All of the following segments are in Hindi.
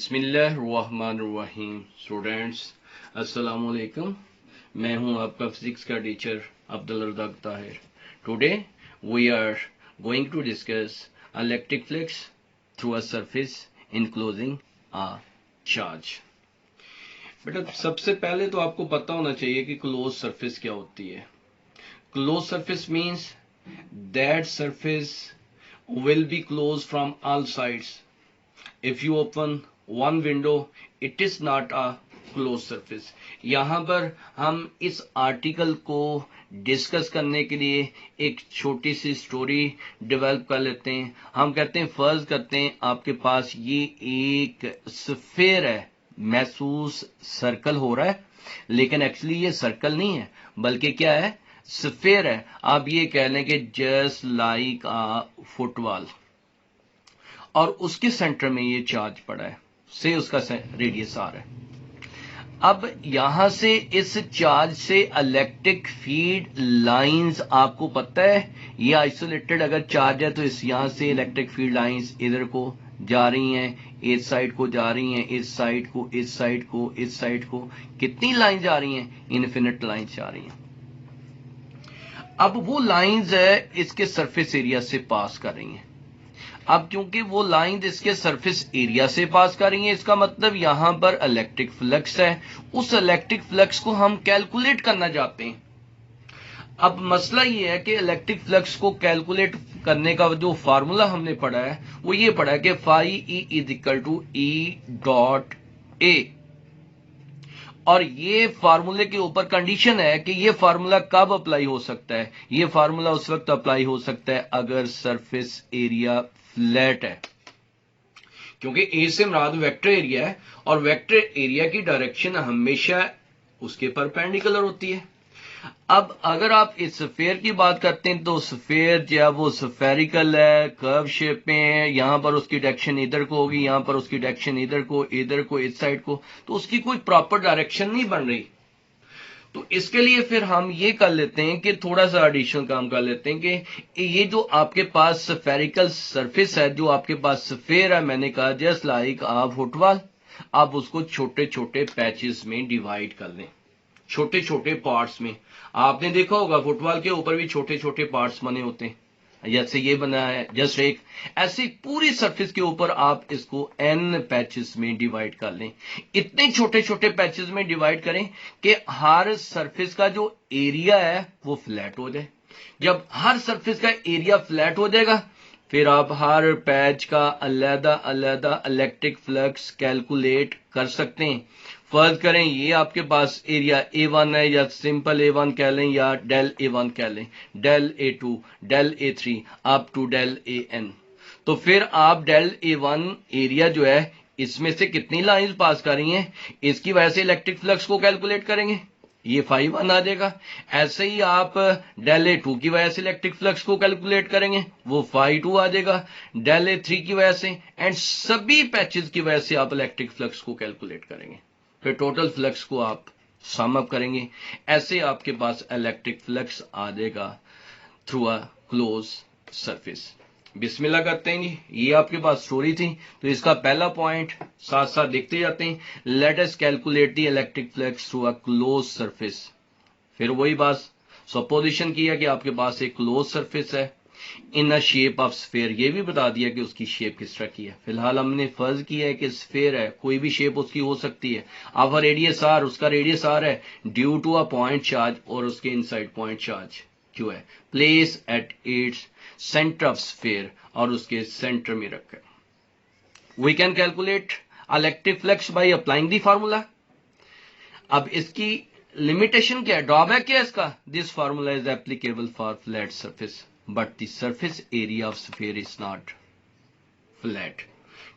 बिस्मिल्लाहिर्रहमानिर्रहीम। स्टूडेंट्स अस्सलाम वालेकुम। मैं हूं आपका फिजिक्स का teacher Abdul Razaq Tahir. Today we are going to discuss electric flux through a surface enclosing a charge. बेटा सबसे पहले तो आपको पता होना चाहिए कि क्लोज सरफेस क्या होती है। Close surface means that surface will be closed from all sides. If you open one window, it is not a closed surface. यहाँ पर हम इस आर्टिकल को डिस्कस करने के लिए एक छोटी सी स्टोरी डेवलप कर लेते हैं। हम कहते हैं, फर्ज करते हैं आपके पास ये एक स्फेयर है, महसूस सर्कल हो रहा है, लेकिन एक्चुअली ये सर्कल नहीं है बल्कि क्या है, स्फेयर है। आप ये कह लें कि जस्ट लाइक अ फुटबॉल, और उसके सेंटर में ये चार्ज पड़ा है, से उसका रेडियस आर है। अब यहां से इस चार्ज से इलेक्ट्रिक फील्ड लाइंस, आपको पता है ये आइसोलेटेड अगर चार्ज है तो इस यहां से इलेक्ट्रिक फील्ड लाइंस इधर को जा रही हैं, इस साइड को जा रही हैं, इस साइड को, इस साइड को, इस साइड को। कितनी लाइन जा रही हैं? इन्फिनिट लाइंस जा रही हैं। अब वो लाइंस है इसके सरफेस एरिया से पास कर रही हैं। अब क्योंकि वो लाइन इसके सरफेस एरिया से पास कर रही है, इसका मतलब यहां पर इलेक्ट्रिक फ्लक्स है। उस इलेक्ट्रिक फ्लक्स को हम कैलकुलेट करना चाहते हैं। अब मसला ये है कि इलेक्ट्रिक फ्लक्स को कैलकुलेट करने का जो फार्मूला हमने पढ़ा है वो ये पढ़ा है कि phi E is equal to E dot A, और ये फार्मूले के ऊपर कंडीशन है कि ये फार्मूला कब अप्लाई हो सकता है। ये फार्मूला उस वक्त अप्लाई हो सकता है अगर सरफेस एरिया फ्लैट है, क्योंकि ए से मुराद वेक्टर एरिया है और वेक्टर एरिया की डायरेक्शन हमेशा उसके परपेंडिकुलर होती है। अब अगर आप इस स्फेयर की बात करते हैं तो स्फेयर जो है वो स्फेरिकल है, कर्व शेप में है। यहां पर उसकी डायरेक्शन इधर को होगी, यहां पर उसकी डायरेक्शन इधर को, इधर को, इस साइड को, तो उसकी कोई प्रॉपर डायरेक्शन नहीं बन रही। तो इसके लिए फिर हम ये कर लेते हैं कि थोड़ा सा एडिशनल काम कर लेते हैं कि ये जो आपके पास स्फेरिकल सरफेस है, जो आपके पास स्फेयर है, मैंने कहा जस्ट लाइक आ फुटबॉल, आप उसको छोटे छोटे पैचेस में डिवाइड कर लें, छोटे छोटे पार्ट्स में। आपने देखा होगा फुटबॉल के ऊपर भी छोटे छोटे पार्ट्स बने होते हैं, जैसे ये बना है जस्ट एक, ऐसे पूरी सरफेस के ऊपर आप इसको एन पैचेस में डिवाइड कर लें। इतने छोटे छोटे पैचेस में डिवाइड करें कि हर सरफेस का जो एरिया है वो फ्लैट हो जाए। जब हर सरफेस का एरिया फ्लैट हो जाएगा फिर आप हर पैच का अलग अलग इलेक्ट्रिक फ्लक्स कैलकुलेट कर सकते हैं। फर्ज करें ये आपके पास एरिया A1 है, या सिंपल A1 कह लें या डेल A1 कह लें, del A2, del A3 up to del AN। तो फिर आप डेल A1 एरिया जो है इसमें से कितनी लाइंस पास कर रही हैं, इसकी वजह से इलेक्ट्रिक फ्लक्स को कैलकुलेट करेंगे, ये φ1 आ जाएगा। ऐसे ही आप डेल A2 की वजह से इलेक्ट्रिक फ्लक्स को कैलकुलेट करेंगे, वो φ2 आ जाएगा डेल A3 की वजह से, एंड सभी पैचेस की वजह से आप इलेक्ट्रिक फ्लक्स को कैलकुलेट करेंगे। फिर टोटल फ्लक्स को आप सम अप करेंगे। ऐसे आपके पास इलेक्ट्रिक फ्लक्स आ जाएगा थ्रू अ क्लोज सरफेस। बिस्मिल्लाह करते हैं जी। ये आपके पास स्टोरी थी, तो इसका पहला पॉइंट साथ साथ देखते जाते हैं। Let us calculate the electric flux through a close surface. फिर वही बात सपोजिशन किया कि आपके पास एक क्लोज सरफेस है इन अ शेप ऑफ स्फेयर, ये भी बता दिया कि उसकी शेप किस तरह की है। फिलहाल हमने फर्ज किया है कि स्फेयर है, कोई भी शेप उसकी हो सकती है। अब रेडियस आर, उसका रेडियस आर है due to a point charge, और उसके इनसाइड पॉइंट चार्ज क्यों है, place at its centre of sphere, और उसके सेंटर में रखा है। We can calculate electric flux by applying the formula. अब इसकी लिमिटेशन क्या है, ड्रॉबैक क्या है इसका, this formula is applicable for flat surface but the surface area of sphere is not flat.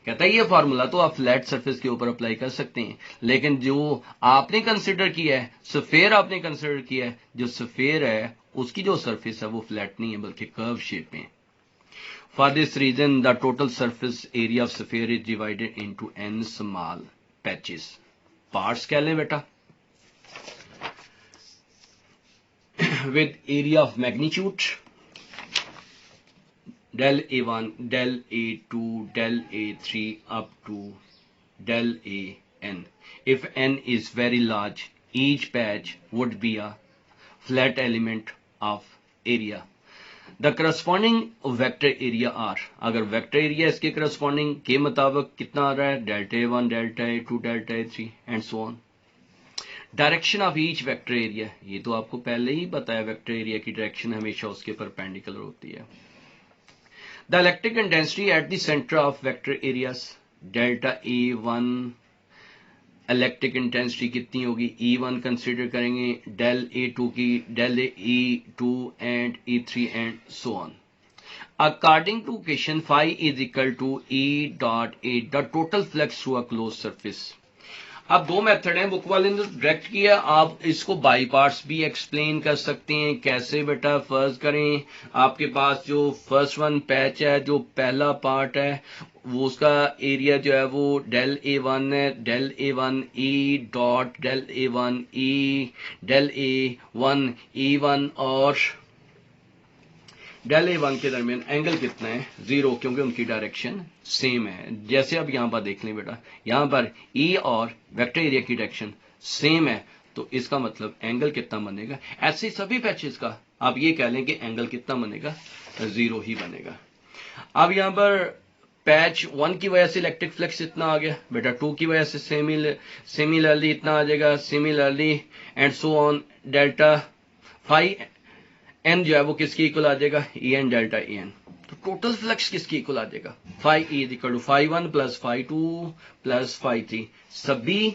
कहता है ये फार्मूला तो आप फ्लैट सरफेस के ऊपर अप्लाई कर सकते हैं, लेकिन जो आपने कंसिडर किया है, स्फीयर आपने कंसिडर किया है, जो स्फीयर है उसकी जो सरफेस है वो फ्लैट नहीं है बल्कि कर्व शेप में। For this reason the total surface area of sphere is divided into n small patches. Parts कह लें बेटा, with area of magnitude del A1, del A2, del A3 up to del A n. If n is very large, each patch would be a flat element of area. The corresponding vector area R, अगर vector area इसके corresponding के मुताबिक कितना आ रहा है, delta A1, delta A2, delta A3 and so on. Direction of each vector area, ये तो आपको पहले ही पता है, वेक्टर एरिया की डायरेक्शन हमेशा उसके परपेंडिकुलर होती है. The electric intensity at the centre of vector areas, delta E1 electric intensity कितनी होगी, E1 कंसिडर करेंगे, डेल A2 की, del E2 and E3 and so on. According to equation, phi is equal to E dot A, the total flux through a closed surface. अब दो मेथड हैं, बुक वाले ने डायरेक्ट किया, आप इसको बाई पार्ट्स भी एक्सप्लेन कर सकते हैं. कैसे बेटा, फर्स्ट करें, आपके पास जो फर्स्ट वन पैच है, जो पहला पार्ट है, वो उसका एरिया जो है वो डेल A1 है, del A1 E dot del A1 E, del A1 E1 और डेल A1 के दरमियान एंगल कितना है, 0, क्योंकि उनकी डायरेक्शन सेम है. जैसे अब यहां पर देख लें बेटा, यहां पर E और वेक्टर एरिया की डायरेक्शन सेम है, तो इसका मतलब एंगल कितना बनेगा. ऐसे सभी पैचेस का आप ये कह लें कि एंगल कितना बनेगा, 0 ही बनेगा. अब यहां पर पैच 1 की वजह से इलेक्ट्रिक फ्लक्स इतना आ गया बेटा, 2 की वजह से सिमिलरली इतना आ जाएगा, similarly and so on. Delta phi n जो है वो किसकी इक्वल आ जाएगा, e n delta a n. तो टोटल फ्लक्स किसकी इक्वल आ जाएगा, phi E is equal to phi 1 plus phi 2 plus phi 3. सभी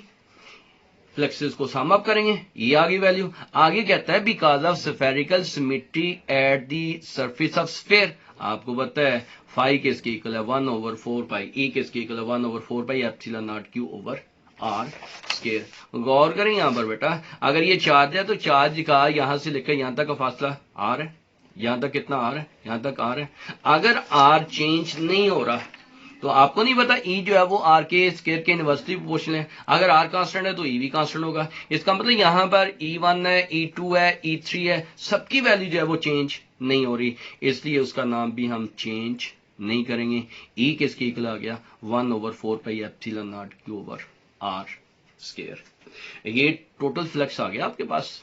फ्लक्सेस को सम अप करेंगे, ये आगे वैल्यू. आगे कहता है because of spherical symmetry at the surface of sphere. आपको पता है फाई किसकी इक्वल है, 1/4 पाई, ई किसकी इक्वल है, 1/4 pi epsilon not Q over are square. गौर करें यहां पर बेटा, अगर ये चार्ज है तो चार्ज का यहां से लेकर यहां तक का फासला आर है, यहां तक कितना आर है, यहां तक आर है. अगर आर चेंज नहीं हो रहा तो आपको नहीं पता ई जो है वो आर के स्क्वायर के इनवर्सली प्रोपोर्शनल है. अगर आर कांस्टेंट है तो ई भी कांस्टेंट होगा. इसका मतलब यहां पर E1 है, E2 है, E3 है, सबकी वैल्यू जो है वो चेंज नहीं हो रही, इसलिए उसका नाम भी हम चेंज नहीं करेंगे. ई किसकी इक्वल आ गया, 1/4 pi epsilon not Q over are square. ये टोटल फ्लक्स आ गया आपके पास.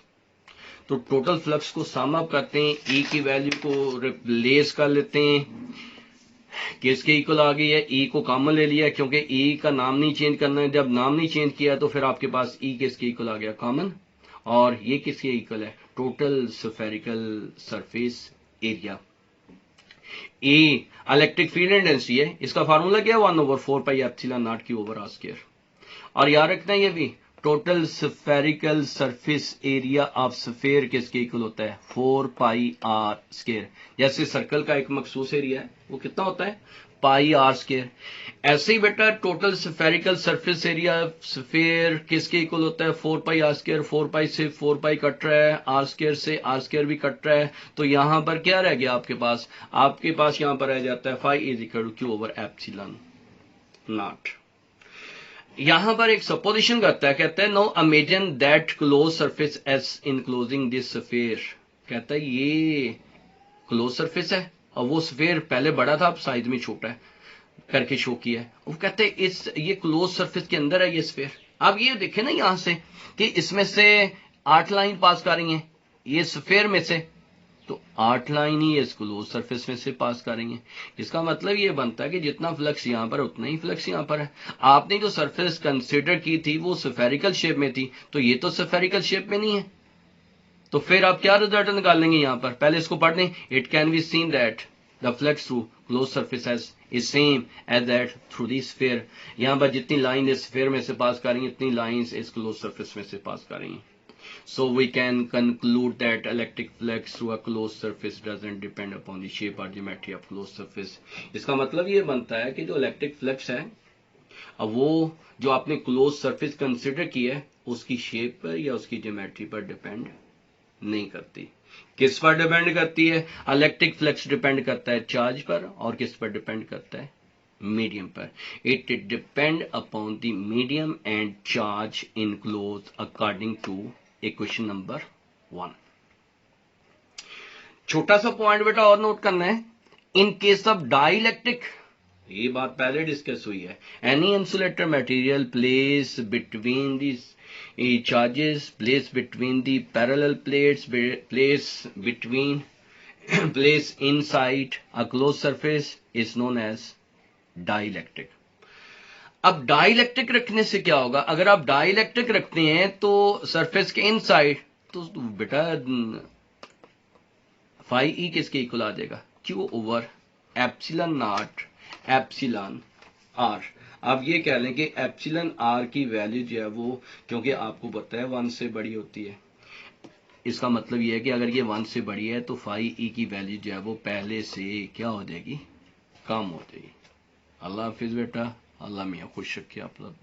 तो टोटल फ्लक्स को सम अप करते हैं, ई की वैल्यू को रिप्लेस कर लेते हैं, किसके इक्वल आ गई है, ई को कॉमन ले लिया क्योंकि ई का नाम नहीं चेंज करना है. जब नाम नहीं चेंज किया तो फिर आपके पास ई किसके इक्वल आ गया, कॉमन. और ये किसके इक्वल है, total spherical surface area. E electric field intensity है, इसका फार्मूला क्या है, 1/4 pi epsilon not Q over are square. और याद रखना है ये भी, total spherical surface area of sphere किसके इक्वल होता है, 4 पाई आर स्क्वायर. जैसे सर्कल का एक मखसूस एरिया है वो कितना होता है, पाई आर स्क्वायर. ऐसे ही बेटा total spherical surface area sphere किसके इक्वल होता है, 4 पाई आर स्क्वायर. 4 पाई से 4 पाई कट रहा है, आर स्क्वायर से आर स्क्वायर भी कट रहा है, तो यहां पर क्या रह गया आपके पास, यहां पर रह जाता है phi is equal to q over epsilon nought. यहां पर एक सपोजिशन करता है, कहता है no imagine that close surface S enclosing this sphere. कहता है ये क्लोज सरफेस है और वो स्फीयर पहले बड़ा था अब साइज में छोटा है करके शो किया है. वो कहते हैं ये क्लोज सरफेस के अंदर है ये स्फीयर. अब ये देखें ना यहां से कि इसमें से 8 लाइन पास कर रही हैं, ये स्फीयर में से तो 8 लाइन ही इस क्लोज सरफेस में से पास करेंगे. इसका मतलब ये बनता है कि जितना फ्लक्स यहां पर उतना ही फ्लक्स यहां पर है. आपने जो सरफेस कंसीडर की थी वो स्फेरिकल शेप में थी, तो ये तो स्फेरिकल शेप में नहीं है, तो फिर आप क्या रिजल्ट निकालेंगे यहां पर, पहले इसको पढ़ लें. It can be seen that the flux through close surface is same as that through the sphere. यहां पर जितनी लाइन इस स्फीयर में से पास करेंगे इतनी लाइंस इस क्लोज सरफेस में से पास करेंगे. So we can conclude that electric flux through a closed surface doesn't depend upon the shape or geometry of closed surface. इसका मतलब ये बनता है कि जो इलेक्ट्रिक फ्लक्स है अब वो जो आपने क्लोज सरफेस कंसिडर की है उसकी शेप पर या उसकी ज्योमेट्री पर डिपेंड नहीं करती. किस पर डिपेंड करती है, इलेक्ट्रिक फ्लक्स डिपेंड करता है चार्ज पर, और किस पर डिपेंड करता है, मीडियम पर. It depend upon the medium and charge enclose according to equation number 1. छोटा सा पॉइंट बेटा और नोट करना है, इन केस ऑफ डाइलेक्ट्रिक ये बात पहले डिस्कस हुई है। Any insulator material place between this charges placed between the parallel plates, place between place inside a closed surface is known as dielectric. अब डाइलेक्ट्रिक रखने से क्या होगा, अगर आप डाइलेक्ट्रिक रखते हैं तो सरफेस के इनसाइड, तो बेटा फाई ई किसके इक्वल आ जाएगा, q over epsilon nought epsilon r. आप ये कह लें कि एप्सिलॉन आर की वैल्यू जो है वो, क्योंकि आपको पता है 1 से बड़ी होती है, इसका मतलब ये है कि अगर ये 1 से बड़ी है तो फाई ई की वैल्यू जो है वो पहले से क्या हो जाएगी, कम हो जाएगी। अल्लाह हाफिज बेटा, अल्लाह मियाँ खुश रखे आप लोग।